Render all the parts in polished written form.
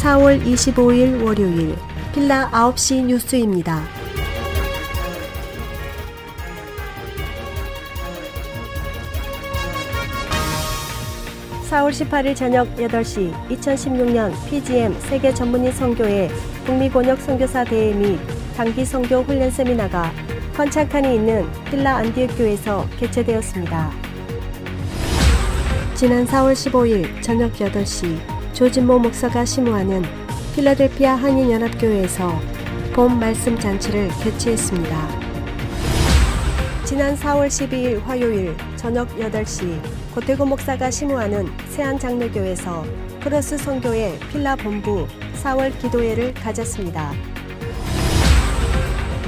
4월 25일 월요일 필라 9시 뉴스입니다. (4월 18일) 저녁 8시 2016년 PGM 세계 전문인 선교회 북미 권역 선교사 대회 및 단기 선교 훈련 세미나가 컨창칸이 있는 필라 안디옥 교회에서 개최되었습니다. 지난 4월 15일 저녁 8시 조진모 목사가 심우하는 필라델피아 한인연합교회에서 봄 말씀 잔치를 개최했습니다. 지난 4월 12일 화요일 저녁 8시 고태고 목사가 심우하는 세안장로교회에서 크로스 선교회 필라 본부 4월 기도회를 가졌습니다.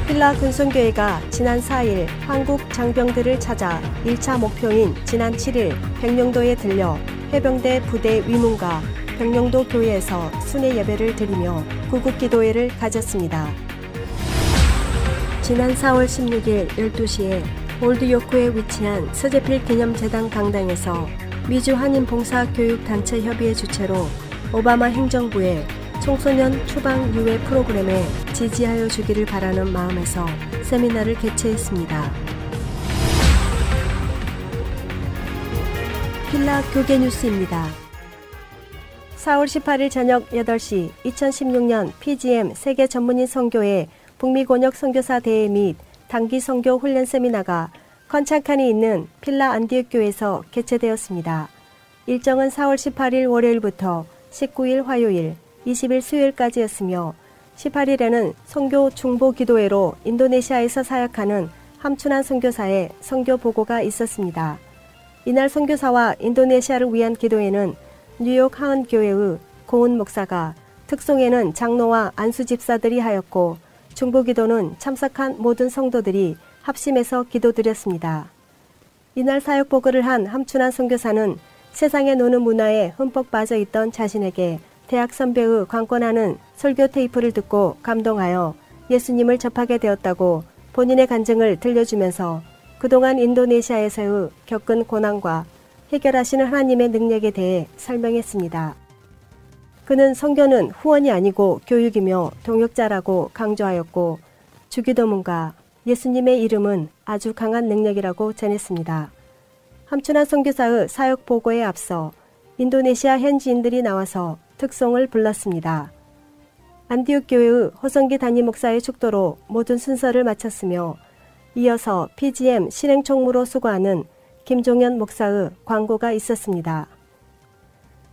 필라 근손교회가 지난 4일 한국 장병들을 찾아 1차 목표인 지난 7일 백령도에 들려 해병대 부대 위문과 백령도 교회에서 순회 예배를 드리며 구국기도회를 가졌습니다. 지난 4월 16일 12시에 올드요크에 위치한 서재필 기념재단 강당에서 미주 한인봉사교육단체 협의회 주최로 오바마 행정부의 청소년 추방 유해 프로그램에 지지하여 주기를 바라는 마음에서 세미나를 개최했습니다. 필라 교계 뉴스입니다. 4월 18일 저녁 8시 2016년 PGM 세계 전문인 선교회 북미 권역 선교사 대회 및 단기 선교 훈련 세미나가 컨창칸이 있는 필라 안디옥 교회에서 개최되었습니다. 일정은 4월 18일 월요일부터 19일 화요일, 20일 수요일까지였으며 18일에는 선교 중보 기도회로 인도네시아에서 사역하는 함춘환 선교사의 선교 보고가 있었습니다. 이날 선교사와 인도네시아를 위한 기도회는 뉴욕 하은교회의 고은 목사가, 특송에는 장로와 안수 집사들이 하였고 중보 기도는 참석한 모든 성도들이 합심해서 기도드렸습니다. 이날 사역 보고를 한 함춘환 선교사는 세상에 노는 문화에 흠뻑 빠져 있던 자신에게 대학 선배의 관건하는 설교 테이프를 듣고 감동하여 예수님을 접하게 되었다고 본인의 간증을 들려주면서 그동안 인도네시아에서의 겪은 고난과 해결하시는 하나님의 능력에 대해 설명했습니다. 그는 선교는 후원이 아니고 교육이며 동역자라고 강조하였고 주기도문과 예수님의 이름은 아주 강한 능력이라고 전했습니다. 함춘환 선교사의 사역 보고에 앞서 인도네시아 현지인들이 나와서 특송을 불렀습니다. 안디옥 교회의 허성기 담임 목사의 축도로 모든 순서를 마쳤으며 이어서 PGM 실행총무로 수고하는 김종현 목사의 광고가 있었습니다.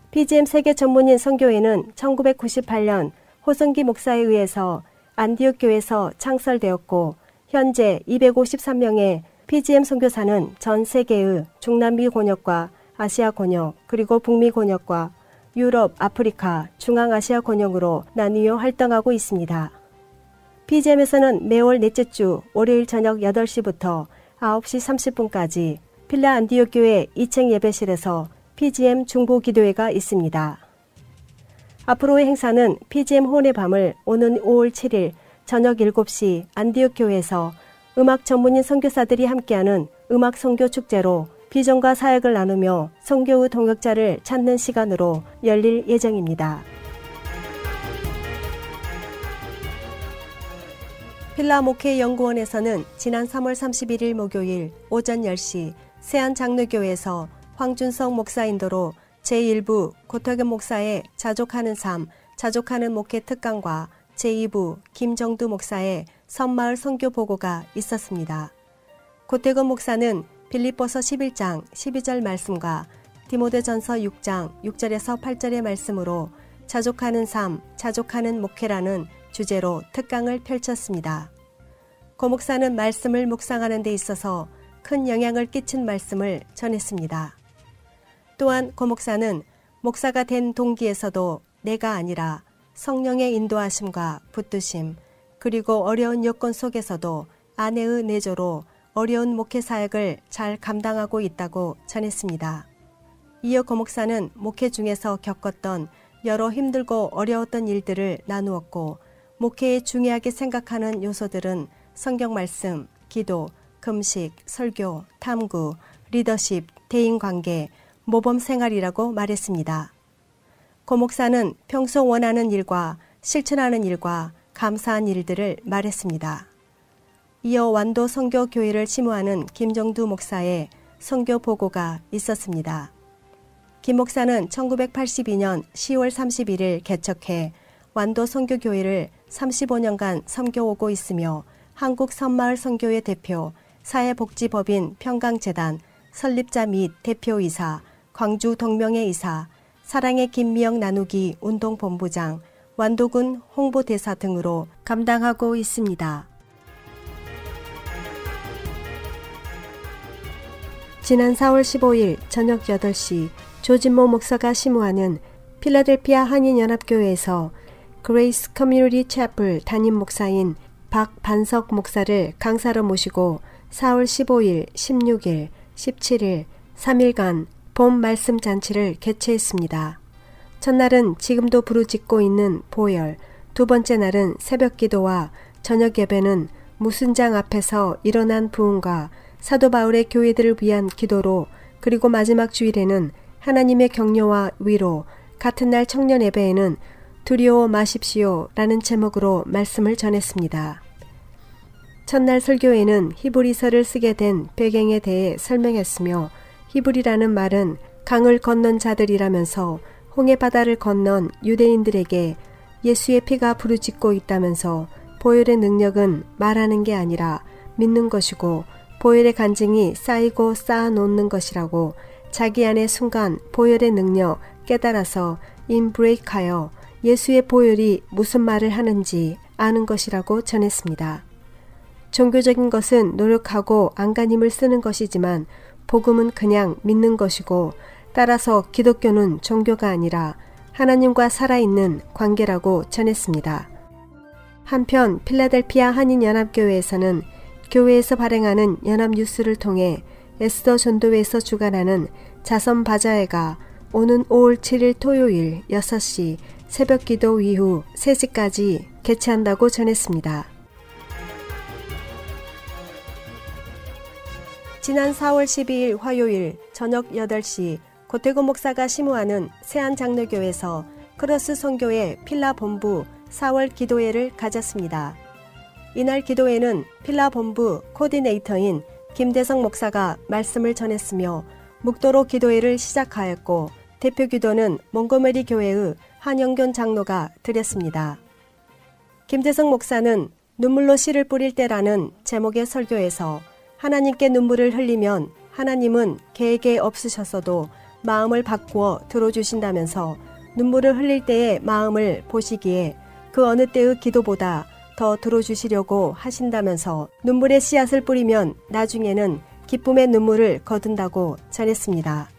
PGM 세계 전문인 선교회는 1998년 호성기 목사에 의해서 안디옥 교회에서 창설되었고 현재 253명의 PGM 선교사는 전 세계의 중남미 권역과 아시아 권역 그리고 북미 권역과 유럽, 아프리카, 중앙아시아 권역으로 나뉘어 활동하고 있습니다. PGM에서는 매월 넷째 주 월요일 저녁 8시부터 9시 30분까지 필라 안디옥 교회 2층 예배실에서 PGM 중보 기도회가 있습니다. 앞으로의 행사는 PGM 혼의 밤을 오는 5월 7일 저녁 7시 안디옥 교회에서 음악 전문인 선교사들이 함께하는 음악 선교 축제로 비전과 사역을 나누며 선교의 동역자를 찾는 시간으로 열릴 예정입니다. 필라 목회연구원에서는 지난 3월 31일 목요일 오전 10시 세안장로교회에서 황준성 목사 인도로 제1부 고태근 목사의 자족하는 삶, 자족하는 목회 특강과 제2부 김정두 목사의 섬마을 선교 보고가 있었습니다. 고태근 목사는 빌립보서 11장 12절 말씀과 디모데전서 6장 6절에서 8절의 말씀으로 자족하는 삶, 자족하는 목회라는 주제로 특강을 펼쳤습니다. 고 목사는 말씀을 묵상하는 데 있어서 큰 영향을 끼친 말씀을 전했습니다. 또한 고 목사는 목사가 된 동기에서도 내가 아니라 성령의 인도하심과 붙드심, 그리고 어려운 여건 속에서도 아내의 내조로 어려운 목회 사역을 잘 감당하고 있다고 전했습니다. 이어 고 목사는 목회 중에서 겪었던 여러 힘들고 어려웠던 일들을 나누었고 목회에 중요하게 생각하는 요소들은 성경 말씀, 기도, 금식, 설교, 탐구, 리더십, 대인관계, 모범 생활이라고 말했습니다. 고 목사는 평소 원하는 일과 실천하는 일과 감사한 일들을 말했습니다. 이어 완도 선교교회를 심호하는 김정두 목사의 선교 보고가 있었습니다. 김 목사는 1982년 10월 31일 개척해 완도 선교교회를 35년간 섬겨오고 있으며 한국 섬마을 선교회 대표, 사회복지법인 평강재단 설립자 및 대표이사, 광주 동명회 이사, 사랑의 김미영 나누기 운동본부장, 완도군 홍보대사 등으로 감당하고 있습니다. 지난 4월 15일 저녁 8시 조진모 목사가 심호하는 필라델피아 한인연합교회에서 그레이스 커뮤니티 채플 담임 목사인 박반석 목사를 강사로 모시고 4월 15일, 16일, 17일, 3일간 봄 말씀 잔치를 개최했습니다. 첫날은 지금도 부르짖고 있는 보혈, 두 번째 날은 새벽 기도와 저녁 예배는 무순장 앞에서 일어난 부흥과 사도 바울의 교회들을 위한 기도로, 그리고 마지막 주일에는 하나님의 격려와 위로, 같은 날 청년 예배에는 두려워 마십시오 라는 제목으로 말씀을 전했습니다. 첫날 설교에는 히브리서를 쓰게 된 배경에 대해 설명했으며, 히브리라는 말은 강을 건넌 자들이라면서 홍해 바다를 건넌 유대인들에게 예수의 피가 부르짖고 있다면서 보혈의 능력은 말하는 게 아니라 믿는 것이고 보혈의 간증이 쌓이고 쌓아놓는 것이라고, 자기 안에 순간 보혈의 능력 깨달아서 인브레이크하여 예수의 보혈이 무슨 말을 하는지 아는 것이라고 전했습니다. 종교적인 것은 노력하고 안간힘을 쓰는 것이지만 복음은 그냥 믿는 것이고, 따라서 기독교는 종교가 아니라 하나님과 살아있는 관계라고 전했습니다. 한편 필라델피아 한인연합교회에서는 교회에서 발행하는 연합뉴스를 통해 에스더 전도회에서 주관하는 자선 바자회가 오는 5월 7일 토요일 6시 새벽 기도 이후 3시까지 개최한다고 전했습니다. 지난 4월 12일 화요일 저녁 8시 고태고 목사가 심호하는 세안장로교에서 크로스 선교회 필라 본부 4월 기도회를 가졌습니다. 이날 기도회는 필라 본부 코디네이터인 김대성 목사가 말씀을 전했으며 묵도로 기도회를 시작하였고, 대표 기도는 몽고메리 교회의 한영균 장로가 드렸습니다. 김대성 목사는 눈물로 씨를 뿌릴 때라는 제목의 설교에서 하나님께 눈물을 흘리면 하나님은 계획에 없으셨어도 마음을 바꾸어 들어주신다면서 눈물을 흘릴 때의 마음을 보시기에 그 어느 때의 기도보다 더 들어주시려고 하신다면서 눈물의 씨앗을 뿌리면 나중에는 기쁨의 눈물을 거둔다고 전했습니다.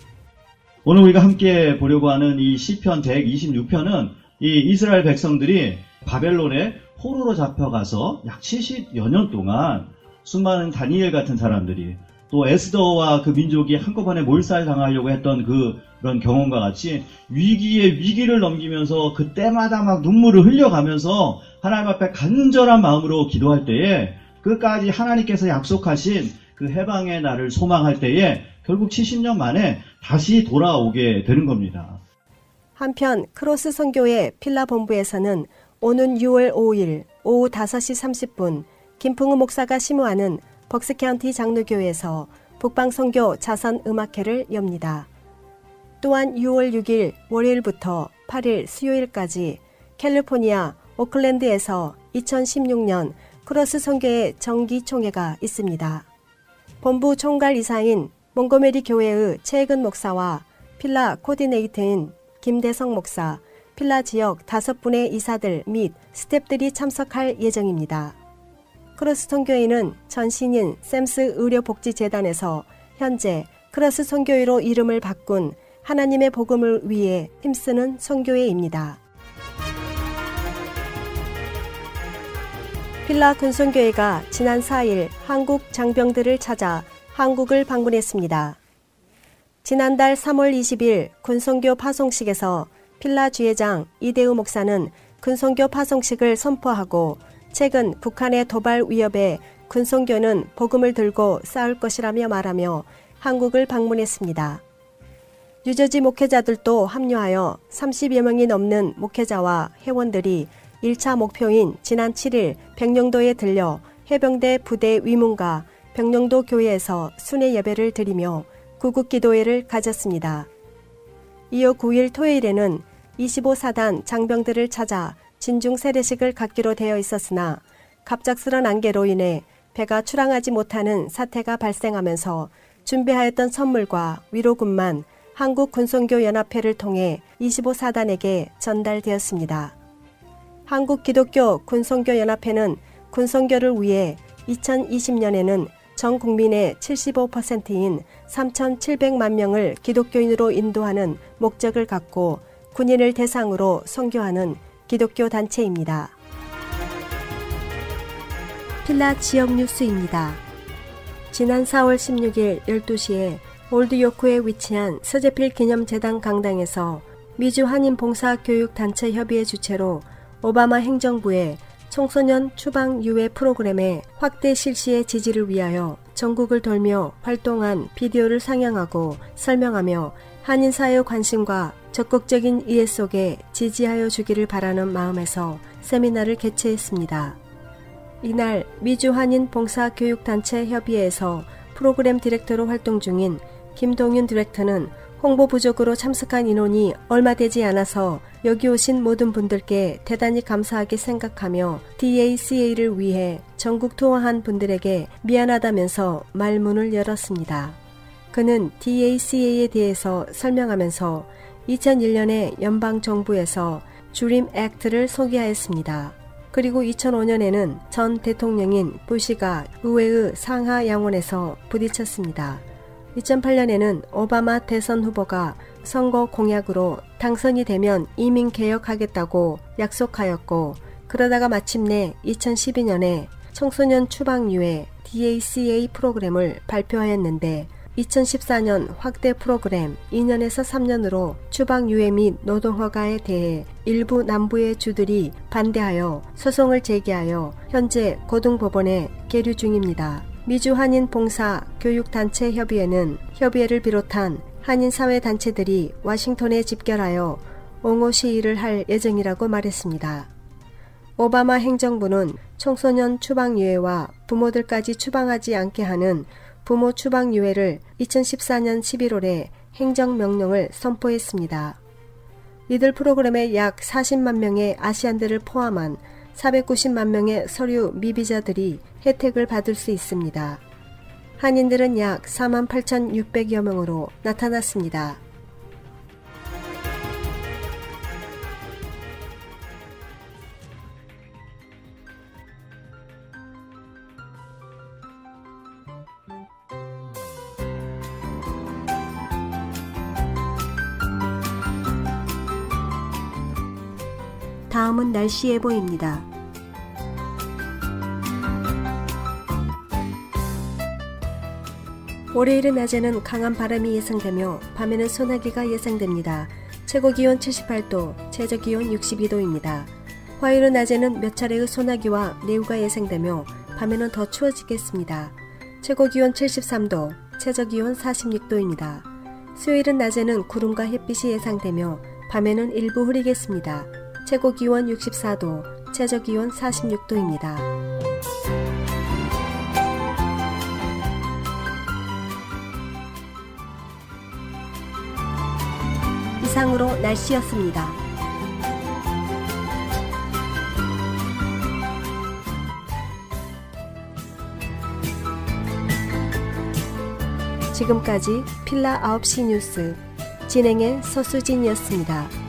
오늘 우리가 함께 보려고 하는 이 시편 126편은 이 이스라엘 백성들이 바벨론에 포로로 잡혀가서 약 70여 년 동안 수많은 다니엘 같은 사람들이 또 에스더와 그 민족이 한꺼번에 몰살당하려고 했던 그런 경험과 같이 위기에 위기를 넘기면서 그때마다 막 눈물을 흘려가면서 하나님 앞에 간절한 마음으로 기도할 때에 끝까지 하나님께서 약속하신 그 해방의 날을 소망할 때에 결국 70년 만에 다시 돌아오게 되는 겁니다. 한편 크로스 선교회 필라 본부에서는 오는 6월 5일 오후 5시 30분 김풍우 목사가 심호하는 벅스카운티 장로교회에서 북방선교 자선음악회를 엽니다. 또한 6월 6일 월요일부터 8일 수요일까지 캘리포니아 오클랜드에서 2016년 크로스 선교회 정기총회가 있습니다. 본부 총괄 이사인 몽고메리 교회의 최혜근 목사와 필라 코디네이터인 김대성 목사, 필라 지역 5분의 이사들 및 스태프들이 참석할 예정입니다. 크로스 선교회는 전신인 샘스 의료복지재단에서 현재 크로스 선교회로 이름을 바꾼 하나님의 복음을 위해 힘쓰는 선교회입니다. 필라 군선교회가 지난 4일 한국 장병들을 찾아 한국을 방문했습니다. 지난달 3월 20일 군선교 파송식에서 필라 주회장 이대우 목사는 군선교 파송식을 선포하고 최근 북한의 도발 위협에 군선교는 복음을 들고 싸울 것이라며 말하며 한국을 방문했습니다. 뉴저지 목회자들도 합류하여 30여 명이 넘는 목회자와 회원들이 1차 목표인 지난 7일 백령도에 들려 해병대 부대 위문과 백령도 교회에서 순회 예배를 드리며 구국기도회를 가졌습니다. 이어 9일 토요일에는 25사단 장병들을 찾아 진중 세례식을 갖기로 되어 있었으나 갑작스런 안개로 인해 배가 출항하지 못하는 사태가 발생하면서 준비하였던 선물과 위로금만 한국군선교연합회를 통해 25사단에게 전달되었습니다. 한국기독교 군선교연합회는 군선교를 위해 2020년에는 전 국민의 75%인 3,700만 명을 기독교인으로 인도하는 목적을 갖고 군인을 대상으로 선교하는 기독교 단체입니다. 필라 지역 뉴스입니다. 지난 4월 16일 12시에 올드요크에 위치한 서재필 기념재단 강당에서 미주 한인봉사교육단체협의회 주최로 오바마 행정부의 청소년 추방 유해 프로그램의 확대 실시의 지지를 위하여 전국을 돌며 활동한 비디오를 상영하고 설명하며 한인사회의 관심과 적극적인 이해 속에 지지하여 주기를 바라는 마음에서 세미나를 개최했습니다. 이날 미주 한인봉사교육단체협의회에서 프로그램 디렉터로 활동 중인 김동윤 디렉터는 홍보 부족으로 참석한 인원이 얼마 되지 않아서 여기 오신 모든 분들께 대단히 감사하게 생각하며 DACA를 위해 전국 투어한 분들에게 미안하다면서 말문을 열었습니다. 그는 DACA에 대해서 설명하면서 2001년에 연방정부에서 주림 액트를 소개하였습니다. 그리고 2005년에는 전 대통령인 부시가 의회의 상하 양원에서 부딪혔습니다. 2008년에는 오바마 대선 후보가 선거 공약으로 당선이 되면 이민 개혁하겠다고 약속하였고, 그러다가 마침내 2012년에 청소년 추방 유해 DACA 프로그램을 발표하였는데 2014년 확대 프로그램 2년에서 3년으로 추방 유해 및 노동 허가에 대해 일부 남부의 주들이 반대하여 소송을 제기하여 현재 고등법원에 계류 중입니다. 미주 한인봉사교육단체협의회는 협의회를 비롯한 한인사회단체들이 와싱턴에 집결하여 옹호 시위를 할 예정이라고 말했습니다. 오바마 행정부는 청소년 추방 유해와 부모들까지 추방하지 않게 하는 부모 추방 유해를 2014년 11월에 행정명령을 선포했습니다. 이들 프로그램에 약 40만 명의 아시안들을 포함한 490만 명의 서류 미비자들이 혜택을 받을 수 있습니다. 한인들은 약 48,600여 명으로 나타났습니다. 다음은 날씨 예보입니다. 월요일은 낮에는 강한 바람이 예상되며 밤에는 소나기가 예상됩니다. 최고기온 78도, 최저기온 62도입니다. 화요일은 낮에는 몇 차례의 소나기와 내우가 예상되며 밤에는 더 추워지겠습니다. 최고기온 73도, 최저기온 46도입니다. 수요일은 낮에는 구름과 햇빛이 예상되며 밤에는 일부 흐리겠습니다. 최고기온 64도, 최저기온 46도입니다. 이상으로 날씨였습니다. 지금까지 필라 9시 뉴스 진행의 서수진이었습니다.